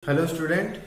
Hello student,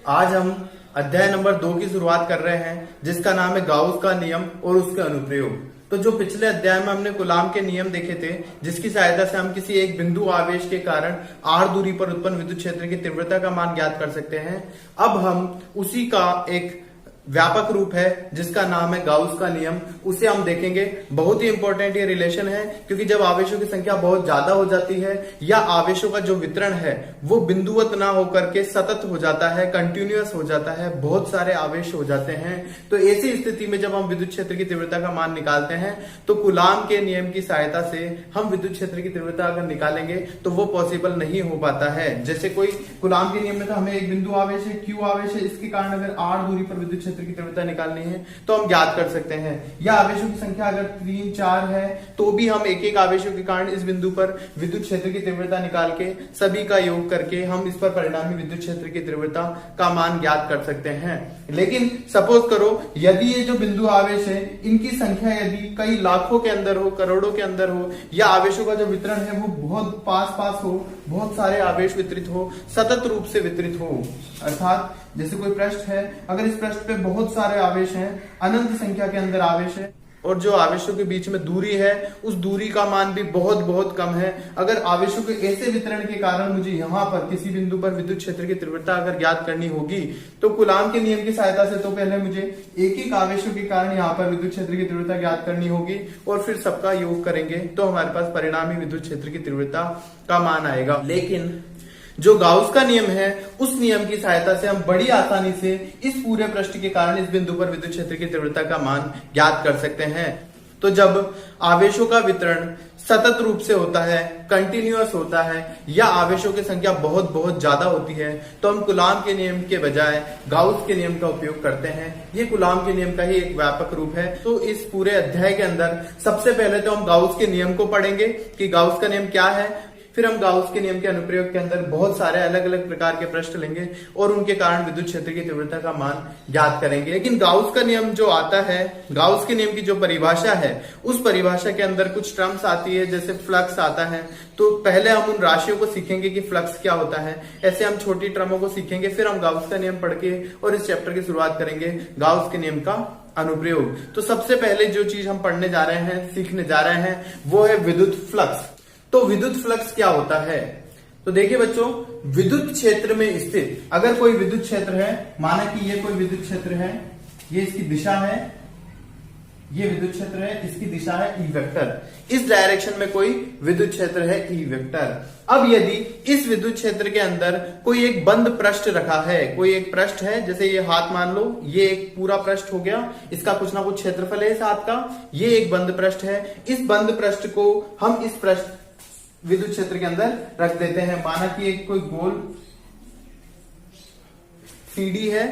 आज हम अध्याय नंबर 2 की शुरुआत कर रहे हैं जिसका नाम है गाउस का नियम और उसके अनुप्रयोग। तो जो पिछले अध्याय में हमने कूलाम के नियम देखे थे, जिसकी सहायता से हम किसी एक बिंदु आवेश के कारण r दूरी पर उत्पन्न विद्युत क्षेत्र की तीव्रता का मान ज्ञात कर सकते हैं। अब हम उसी का एक व्यापक रूप है जिसका नाम है गाउस का नियम, उसे हम देखेंगे। बहुत ही इंपॉर्टेंट ये रिलेशन है, क्योंकि जब आवेशों की संख्या बहुत ज्यादा हो जाती है या आवेशों का जो वितरण है वो बिंदुवत ना होकर के सतत हो जाता है, कंटिन्यूअस हो जाता है, बहुत सारे आवेश हो जाते हैं, तो ऐसी स्थिति में जब हम विद्युत क्षेत्र की तीव्रता का मान निकालते हैं तो कूलाम के नियम की सहायता से हम विद्युत क्षेत्र की तीव्रता अगर निकालेंगे तो वो पॉसिबल नहीं हो पाता है। जैसे कोई कूलाम के नियम में तो हमें एक बिंदु आवेश है, क्यू आवेश है, इसके कारण अगर r दूरी पर विद्युत की तीव्रता निकालनी है तो हम ज्ञात कर सकते हैं। या आवेशों की संख्या अगर 3, 4 है तो भी हम एक एक आवेशों के कारण इस बिंदु पर विद्युत क्षेत्र की तीव्रता निकाल के सभी का योग करके हम इस पर परिणामी विद्युत क्षेत्र की तीव्रता का मान ज्ञात कर सकते हैं। लेकिन सपोज करो यदि ये जो बिंदु आवेश है इनकी संख्या यदि कई लाखों के अंदर हो, करोड़ों के अंदर हो, या आवेशों का जो वितरण है वो बहुत पास हो, बहुत सारे आवेश वितरित हो, सतत रूप से वितरित हो, अर्थात जैसे कोई पृष्ठ है, अगर इस पृष्ठ पे बहुत सारे आवेश हैं, अनंत संख्या के अंदर आवेश है, और जो आवेशों के बीच में दूरी है उस दूरी का मान भी बहुत कम है। अगर आवेशों के ऐसे वितरण के कारण मुझे यहाँ पर किसी बिंदु पर विद्युत क्षेत्र की तीव्रता अगर ज्ञात करनी होगी तो कूलाम के नियम की सहायता से तो पहले मुझे एक आवेशों के कारण यहाँ पर विद्युत क्षेत्र की तीव्रता ज्ञात करनी होगी और फिर सबका योग करेंगे तो हमारे पास परिणामी विद्युत क्षेत्र की तीव्रता का मान आएगा। लेकिन जो गाउस का नियम है उस नियम की सहायता से हम बड़ी आसानी से इस पूरे पृष्ठ के कारण इस बिंदु पर विद्युत क्षेत्र की तीव्रता का मान ज्ञात कर सकते हैं। तो जब आवेशों का वितरण सतत रूप से होता है, कंटिन्यूअस होता है, या आवेशों की संख्या बहुत ज्यादा होती है तो हम कूलाम के नियम के बजाय गाउस के नियम का उपयोग करते हैं। ये कूलाम के नियम का ही एक व्यापक रूप है। तो इस पूरे अध्याय के अंदर सबसे पहले तो हम गाउस के नियम को पढ़ेंगे कि गाउस का नियम क्या है, फिर हम गाउस के नियम के अनुप्रयोग के अंदर बहुत सारे अलग अलग प्रकार के प्रश्न लेंगे और उनके कारण विद्युत क्षेत्र की तीव्रता का मान ज्ञात करेंगे। लेकिन गाउस का नियम जो आता है, गाउस के नियम की जो परिभाषा है उस परिभाषा के अंदर कुछ टर्म्स आती है, जैसे फ्लक्स आता है। तो पहले हम उन राशियों को सीखेंगे कि फ्लक्स क्या होता है, ऐसे हम छोटी टर्मों को सीखेंगे, फिर हम गाउस का नियम पढ़ के और इस चैप्टर की शुरुआत करेंगे गाउस के नियम का अनुप्रयोग। तो सबसे पहले जो चीज हम पढ़ने जा रहे हैं, सीखने जा रहे हैं, वो है विद्युत फ्लक्स। तो विद्युत फ्लक्स क्या होता है? तो देखिए बच्चों, विद्युत क्षेत्र में स्थित अगर कोई विद्युत क्षेत्र है, माना कि ये कोई विद्युत क्षेत्र है, ये इसकी दिशा है, ये विद्युत क्षेत्र है, इसकी दिशा है ई वेक्टर, इस डायरेक्शन में कोई विद्युत क्षेत्र है ई वेक्टर। अब यदि इस विद्युत क्षेत्र के अंदर कोई एक बंद पृष्ठ रखा है, कोई एक पृष्ठ है, जैसे ये हाथ मान लो, ये एक पूरा पृष्ठ हो गया, इसका कुछ ना कुछ क्षेत्रफल है इस हाथ का, ये एक बंद पृष्ठ है, इस बंद पृष्ठ को हम इस पृष्ठ विद्युत क्षेत्र के अंदर रख देते हैं। माना कि एक कोई गोल सीडी है,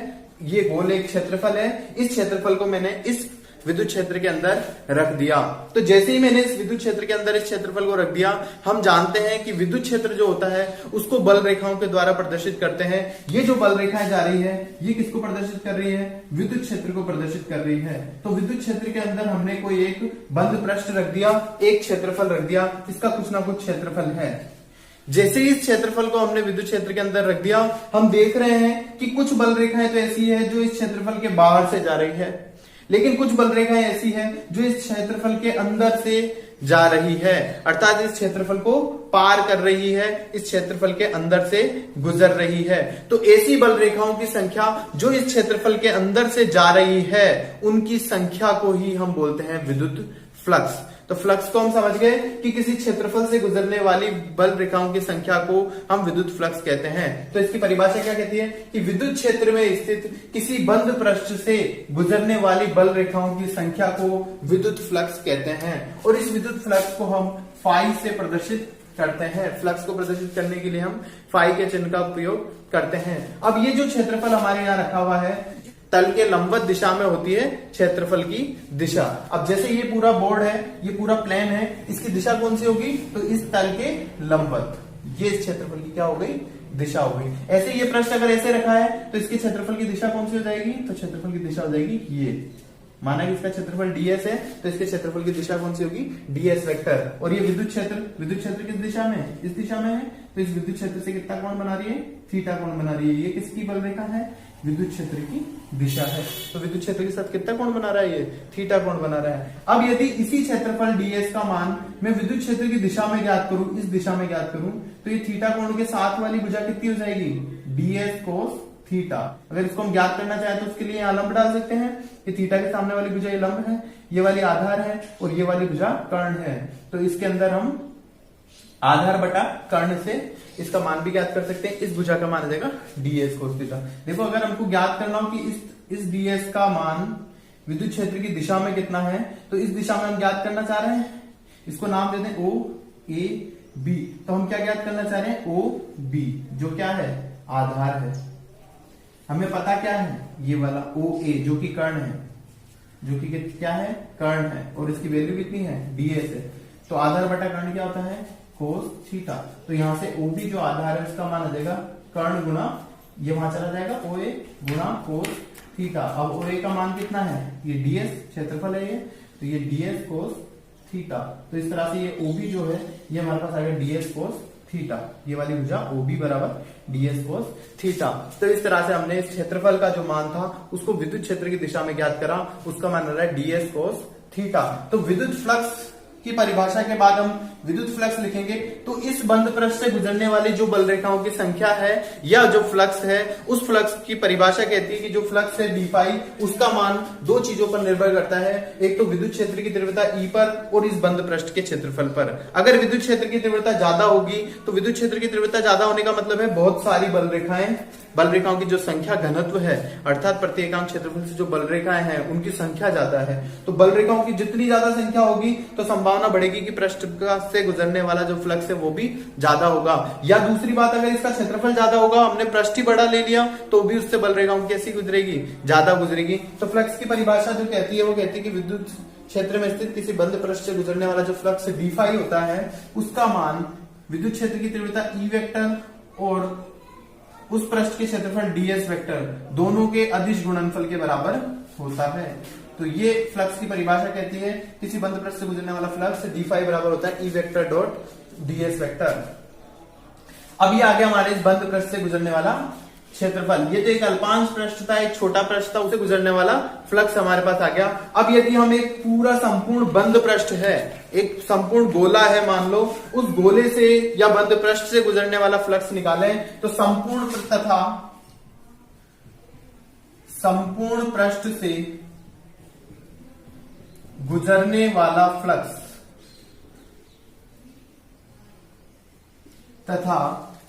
ये गोल एक क्षेत्रफल है, इस क्षेत्रफल को मैंने इस विद्युत क्षेत्र के अंदर रख दिया। तो जैसे ही मैंने इस विद्युत क्षेत्र के अंदर इस क्षेत्रफल को रख दिया, हम जानते हैं कि विद्युत क्षेत्र जो होता है उसको बल रेखाओं के द्वारा प्रदर्शित करते हैं। ये जो बल रेखाएं जा रही है ये किसको प्रदर्शित कर रही है? विद्युत क्षेत्र को प्रदर्शित कर रही है। तो विद्युत क्षेत्र के अंदर हमने कोई एक बंद पृष्ठ रख दिया, एक क्षेत्रफल रख दिया, इसका कुछ ना कुछ क्षेत्रफल है। जैसे ही इस क्षेत्रफल को हमने विद्युत क्षेत्र के अंदर रख दिया, हम देख रहे हैं कि कुछ बल रेखाएं तो ऐसी है जो इस क्षेत्रफल के बाहर से जा रही है, लेकिन कुछ बल रेखाएं ऐसी हैं जो इस क्षेत्रफल के अंदर से जा रही है, अर्थात इस क्षेत्रफल को पार कर रही है, इस क्षेत्रफल के अंदर से गुजर रही है। तो ऐसी बल रेखाओं की संख्या जो इस क्षेत्रफल के अंदर से जा रही है उनकी संख्या को ही हम बोलते हैं विद्युत फ्लक्स। तो फ्लक्स को हम समझ गए कि किसी क्षेत्रफल से गुजरने वाली बल रेखाओं की संख्या को हम विद्युत फ्लक्स कहते हैं। तो इसकी परिभाषा क्या कहती है कि विद्युत क्षेत्र में स्थित किसी बंद पृष्ठ से गुजरने वाली बल रेखाओं की संख्या को विद्युत फ्लक्स कहते हैं। और इस विद्युत फ्लक्स को हम फाई से प्रदर्शित करते हैं। फ्लक्स को प्रदर्शित करने के लिए हम फाई के चिन्ह का उपयोग करते हैं। अब ये जो क्षेत्रफल हमारे यहाँ रखा हुआ है, तल के लंबवत दिशा में होती है क्षेत्रफल की दिशा। अब जैसे ये पूरा बोर्ड है, ये पूरा प्लेन है, इसकी दिशा कौन सी होगी? तो इस तल के लंबवत, ये इस क्षेत्रफल की क्या हो गई? दिशा हो गई। ऐसे ये पृष्ठ अगर ऐसे रखा है तो इसके क्षेत्रफल की दिशा कौन सी हो जाएगी? तो क्षेत्रफल की दिशा हो जाएगी माना कि इसका क्षेत्रफल ds है, तो इसके क्षेत्रफल की दिशा कौन सी होगी, ds वेक्टर। और ये विद्युत क्षेत्र किस दिशा में है, इस दिशा में है, तो इस विद्युत क्षेत्र से कितना कोण बना रही है, थीटा कोण बना रही है। ये किसकी बल रेखा है, विद्युत क्षेत्र की दिशा है, तो विद्युत क्षेत्र के साथ कितना कोण बना रहा है, ये थीटा कोण बना रहा है। अब यदि इसी क्षेत्रफल ds का मान मैं विद्युत क्षेत्र की दिशा में ज्ञात करूं, इस दिशा में ज्ञात करूं, तो ये थीटा कोण के साथ वाली भुजा कितनी हो जाएगी, ds cos थीटा। अगर इसको हम ज्ञात करना चाहें तो उसके लिए यहाँ लंब डाल सकते हैं, ये थीटा के सामने वाली भुजा ये लंब है, ये वाली आधार है और ये वाली भुजा कर्ण है। तो इसके अंदर हम आधार बटा कर्ण से इसका मान भी ज्ञात कर सकते हैं। इस भुजा का मान आ जाएगा ds cos थीटा। देखो अगर हमको ज्ञात करना हो कि इस ds का मान विद्युत क्षेत्र की दिशा में कितना है, तो इस दिशा में हम ज्ञात करना चाह रहे हैं, इसको नाम देते हैं OAB। तो हम क्या ज्ञात करना चाह रहे हैं, OB, जो क्या है, आधार है। हमें पता क्या है, ये वाला OA जो कि कर्ण है, जो कि क्या है, कर्ण है, और इसकी वैल्यू कितनी है, ds है। तो आधार बटा कर्ण क्या होता है, cos थीटा। तो यहां से OB जो आधार है उसका मान आ जाएगा कर्ण गुना, ये वहां चला जाएगा OA गुना cos थीटा। अब OA का मान कितना है, ये ds क्षेत्रफल है ये, तो ये ds cos थीटा। तो इस तरह से ये OB जो है ये हमारे पास आएगा ds cos थीटा। ये वाली भुजा OB बराबर ds cos थीटा। तो इस तरह से हमने इस क्षेत्रफल का जो मान था उसको विद्युत क्षेत्र की दिशा में ज्ञात करा, उसका मान आ रहा है ds cos थीटा। तो विद्युत फ्लक्स की परिभाषा के बाद हम विद्युत फ्लक्स लिखेंगे, तो इस बंद पृष्ठ से गुजरने वाली जो बल रेखाओं की संख्या है या जो फ्लक्स है, उस फ्लक्स की परिभाषा कहती है कि जो फ्लक्स है डी फाई, उसका मान दो चीजों पर निर्भर करता है, एक तो विद्युत क्षेत्र की तीव्रता ई पर और इस बंद पृष्ठ के क्षेत्रफल पर। अगर विद्युत क्षेत्र की तीव्रता ज्यादा होगी तो विद्युत क्षेत्र की तीव्रता ज्यादा होने का मतलब है बहुत सारी बल रेखाओं की जो संख्या घनत्व है, अर्थात प्रति एकांक क्षेत्रफल से जो बल रेखाएं हैं उनकी संख्या ज्यादा है। तो बल रेखाओं की जितनी ज्यादा संख्या होगी तो संभावना बढ़ेगी कि पृष्ठ से गुजरने वाला जो फ्लक्स है वो भी ज्यादा होगा। या दूसरी बात, अगर इसका क्षेत्रफल ज्यादा होगा, हमने पृष्ठ ही बड़ा ले लिया, तो भी उससे बल रेखाओं कैसी गुजरेगी, ज्यादा गुजरेगी। तो फ्लक्स की परिभाषा जो कहती है वो कहती है कि विद्युत क्षेत्र में स्थित किसी बंद पृष्ठ से गुजरने वाला जो फ्लक्स डी फाई होता है उसका मान विद्युत क्षेत्र की तीव्रता ई वेक्टर और उस पृष्ठ के क्षेत्रफल ds वेक्टर दोनों के अदिश गुणनफल के बराबर होता है। तो ये फ्लक्स की परिभाषा कहती है किसी बंद पृष्ठ से गुजरने वाला फ्लक्स डी फाई बराबर होता है E vector dot ds vector. अब ये आ गया हमारे इस बंद पृष्ठ से गुजरने वाला क्षेत्रफल। ये तो एक अल्पांश पृष्ठ था, एक छोटा पृष्ठ था, उसे गुजरने वाला फ्लक्स हमारे पास आ गया। अब यदि हम एक पूरा संपूर्ण बंद पृष्ठ है, एक संपूर्ण गोला है मान लो, उस गोले से या बंद पृष्ठ से गुजरने वाला फ्लक्स निकालें, तो संपूर्ण पृष्ठ से गुजरने वाला फ्लक्स तथा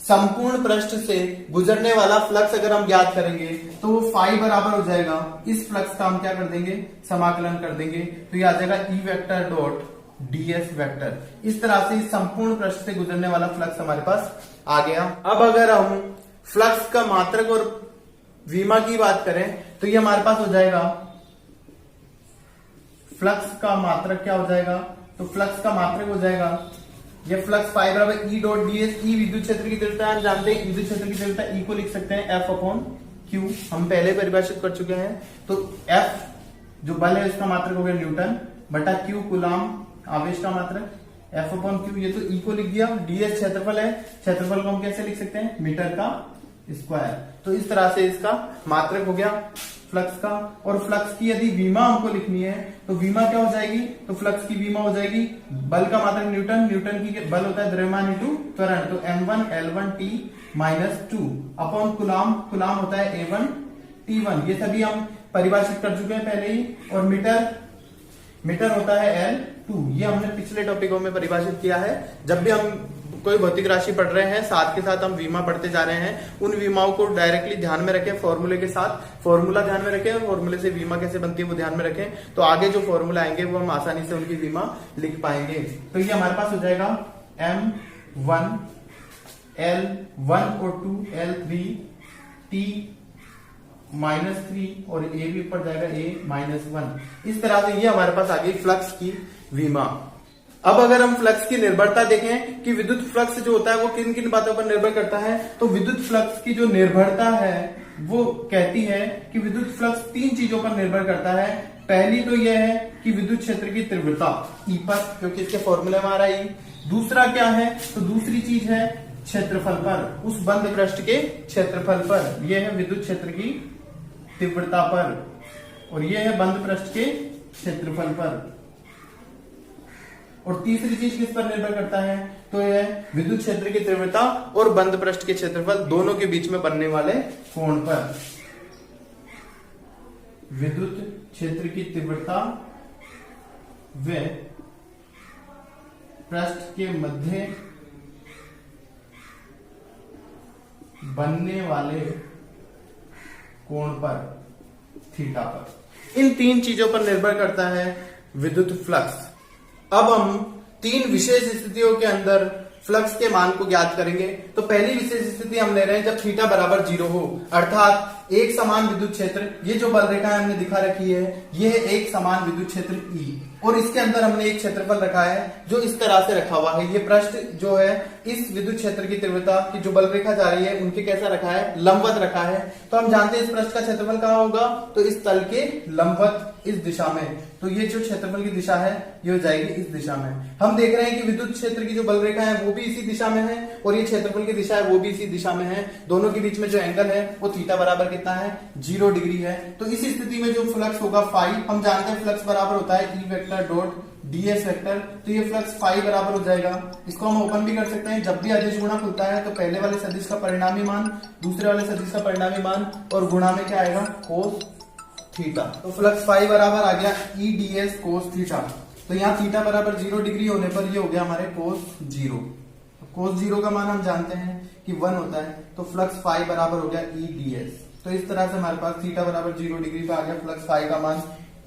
संपूर्ण पृष्ठ से गुजरने वाला फ्लक्स अगर हम ज्ञात करेंगे तो वो फाई बराबर हो जाएगा, इस फ्लक्स का हम क्या कर देंगे, समाकलन कर देंगे, तो ये आ जाएगा E vector dot ds vector. इस तरह से संपूर्ण पृष्ठ से गुजरने वाला फ्लक्स हमारे पास आ गया। अब अगर हम फ्लक्स का मात्रक और विमा की बात करें तो ये हमारे पास हो जाएगा, फ्लक्स का मात्रक क्या हो जाएगा, तो फ्लक्स का मात्रक हो जाएगा ये फ्लक्स फाई बराबर ई डॉट ds। ई विद्युत क्षेत्र की तीव्रता हम जानते हैं, विद्युत क्षेत्र की तीव्रता ई को लिख सकते हैं F अपॉन Q, हम पहले परिभाषित कर चुके हैं। तो F जो बल है उसका मात्रक हो गया न्यूटन बटा Q कूलाम आवेश का मात्रक, F अपॉन Q ये तो E को लिख दिया, ds क्षेत्रफल है, क्षेत्रफल को हम कैसे लिख सकते हैं, मीटर का स्क्वायर। तो इस तरह से इसका मात्रक हो गया फ्लक्स का। और फ्लक्स की यदि विमा हमको लिखनी है तो विमा क्या हो जाएगी, तो फ्लक्स की विमा हो जाएगी बल का मात्रक न्यूटन, न्यूटन की बल होता है द्रव्यमान इंटू त्वरण, तो m1 L1 T -2 upon coulomb, coulomb होता है A1 T1, ये सभी हम परिभाषित कर चुके हैं पहले ही। और मीटर होता है L2, ये हमने पिछले टॉपिकों में परिभाषित किया है। जब भी हम कोई भौतिक राशि पढ़ रहे हैं साथ के साथ हम विमा पढ़ते जा रहे हैं, उन विमाओं को डायरेक्टली ध्यान में रखें, फॉर्मूले के साथ फॉर्मूला ध्यान में रखें और फॉर्मूले से विमा कैसे बनती है वो ध्यान में रखें, तो आगे जो फॉर्मूला आएंगे वो हम आसानी से उनकी विमा लिख पाएंगे। तो ये हमारे पास हो जाएगा M1 L1 और 2 L3 T -3 और A भी ऊपर जाएगा A -1। इस तरह से ये हमारे पास आ गई फ्लक्स की विमा। अब अगर हम फ्लक्स की निर्भरता देखें कि विद्युत फ्लक्स जो होता है वो किन किन बातों पर निर्भर करता है, तो विद्युत फ्लक्स की जो निर्भरता है वो कहती है कि विद्युत फ्लक्स तीन चीजों पर निर्भर करता है। पहली तो यह है कि विद्युत क्षेत्र की तीव्रता ई पर, क्योंकि इसके फॉर्मूले में आ रहा है। दूसरा क्या है, तो दूसरी चीज है क्षेत्रफल पर, उस बंद पृष्ठ के क्षेत्रफल पर। यह है विद्युत क्षेत्र की तीव्रता पर और यह है बंद पृष्ठ के क्षेत्रफल पर। और तीसरी चीज किस पर निर्भर करता है, तो यह विद्युत क्षेत्र की तीव्रता और बंद पृष्ठ के क्षेत्रफल दोनों के बीच में बनने वाले कोण पर। विद्युत क्षेत्र की तीव्रता व पृष्ठ के मध्य बनने वाले कोण पर, थीटा पर। इन तीन चीजों पर निर्भर करता है विद्युत फ्लक्स। अब हम तीन विशेष स्थितियों के अंदर फ्लक्स के मान को ज्ञात करेंगे। तो पहली विशेष स्थिति हम ले रहे हैं जब थीटा बराबर 0 हो, अर्थात एक समान विद्युत क्षेत्र, ये जो बल रेखा हमने दिखा रखी है, ये है एक समान विद्युत क्षेत्र ई, और इसके अंदर हमने एक क्षेत्रफल रखा है जो इस तरह से रखा हुआ है। ये पृष्ठ जो है इस विद्युत क्षेत्र की तीव्रता की जो बल रेखा जा रही है उनके कैसा रखा है, लंबवत रखा है। तो हम जानते हैं इस पृष्ठ का क्षेत्रफल कहां होगा, तो इस तल के लंबवत इस दिशा में। तो ये जो क्षेत्रफल की दिशा है ये हो जाएगी इस दिशा में। हम देख रहे हैं कि विद्युत क्षेत्र की जो बल रेखा है वो भी इसी दिशा में है और ये क्षेत्रफल की दिशा है वो भी इसी दिशा में है। दोनों के बीच में जो एंगल है वो थीटा बराबर कितना है, 0 डिग्री है। तो इस स्थिति में जो फ्लक्स होगा फाई, हम जानते हैं फ्लक्स बराबर होता है E vector dot ds vector. तो ये फ्लक्स फाई बराबर हो जाएगा। इसको हम ओपन भी कर सकते हैं। जब भी अदिश गुणा खुलता है तो पहले वाले सदिश का परिणामी मान, दूसरे वाले सदिश का परिणामी मान और गुणा में क्या आएगा, कोस थीटा। तो फ्लक्स फाई बराबर आ गया ई ds कोस थीटा। तो यहाँ थीटा बराबर 0 डिग्री होने पर ये हो गया हमारे कोस 0। कोस 0 का मान हम जानते हैं कि 1 होता है। तो फ्लक्स फाई बराबर हो गया ई ds। तो इस तरह से हमारे पास थीटा बराबर 0 डिग्री पे आ गया फ्लक्स फाई का मान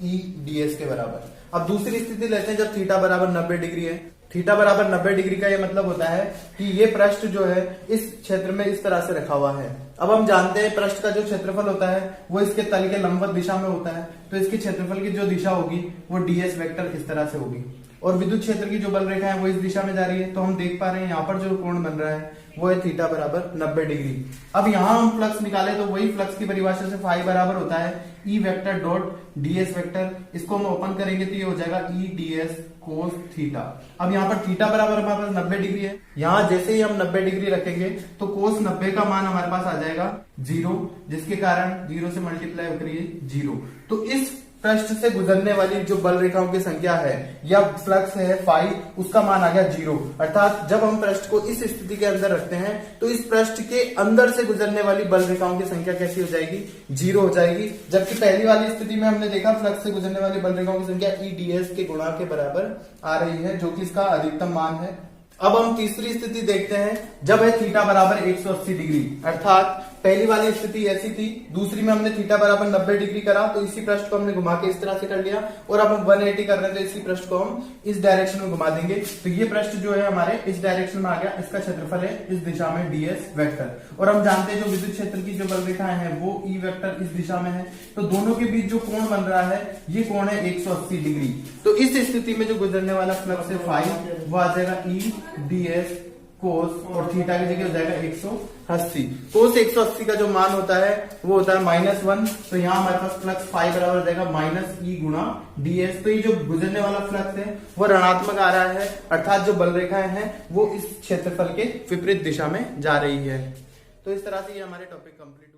ई ds के बराबर। अब दूसरी स्थिति लेते हैं जब थीटा बराबर 90 डिग्री है। थीटा बराबर 90 डिग्री का ये मतलब होता है कि ये पृष्ठ जो है इस क्षेत्र में इस तरह से रखा हुआ है। अब हम जानते हैं पृष्ठ का जो क्षेत्रफल होता है वो इसके तल के लंबवत दिशा में होता है। तो इसके क्षेत्रफल की जो दिशा होगी वो ds वेक्टर इस तरह से होगी और विद्युत क्षेत्र की जो बल रेखा है वो इस दिशा में जा रही है। तो हम देख पा रहे हैं यहाँ पर जो कोण बन रहा है वो है थीटा बराबर 90 डिग्री। अब यहाँ हम फ्लक्स निकाले तो वही फ्लक्स की परिभाषा से फाई बराबर होता है E vector dot ds vector. इसको हम ओपन करेंगे तो ये हो जाएगा ई ds कोस थीटा। अब यहाँ पर थीटा बराबर हमारे पास 90 डिग्री है। यहाँ जैसे ही हम 90 डिग्री रखेंगे तो कोस 90 का मान हमारे पास आ जाएगा 0, जिसके कारण 0 से मल्टीप्लाई होकर ये 0। तो इस पृष्ठ से गुजरने वाली जो बल रेखाओं की संख्या है या फ्लक्स है फाई, उसका मान आ गया 0। अर्थात जब हम पृष्ठ को इस स्थिति के अंदर रखते हैं तो इस पृष्ठ के अंदर से गुजरने वाली बल रेखाओं की संख्या कैसी हो जाएगी, 0 हो जाएगी। जबकि पहली वाली स्थिति में हमने देखा फ्लक्स से गुजरने वाली बल रेखाओं की संख्या ई ds के गुणा के बराबर आ रही है, जो कि इसका अधिकतम मान है। अब हम तीसरी स्थिति देखते हैं जब है थीटा बराबर 180 डिग्री। अर्थात पहली वाली स्थिति ऐसी थी, दूसरी में हमने थीटा बराबर 90 डिग्री करा तो इसी पृष्ठ को हमने घुमा के इस तरह से कर लिया और अब हम 180 कर रहे हैं तो इसी पृष्ठ को हम इस डायरेक्शन में घुमा देंगे। तो ये पृष्ठ जो है हमारे इस डायरेक्शन में आ गया, इसका क्षेत्रफल है इस दिशा में ds वेक्टर। और हम जानते हैं जो विद्युत क्षेत्र की जो बल रेखाएं हैं वो ई वेक्टर इस दिशा में है। तो दोनों के बीच जो कोण बन रहा है ये कोण है 180 डिग्री। तो इस स्थिति में जो गुजरने वाला फ्लक्स है फाई वो आ जाएगा ई ds कोस और थीटा की जगह हो जाएगा 180। कोस 180 का जो मान होता है वो होता है -1। तो यहाँ हमारे पास फ्लक्स फाई बराबर हो जाएगा -e गुणा ds। तो ये जो गुजरने वाला फ्लक्स है वो ऋणात्मक आ रहा है, अर्थात जो बल रेखाएं हैं वो इस क्षेत्रफल के विपरीत दिशा में जा रही है। तो इस तरह से ये हमारे टॉपिक कंप्लीट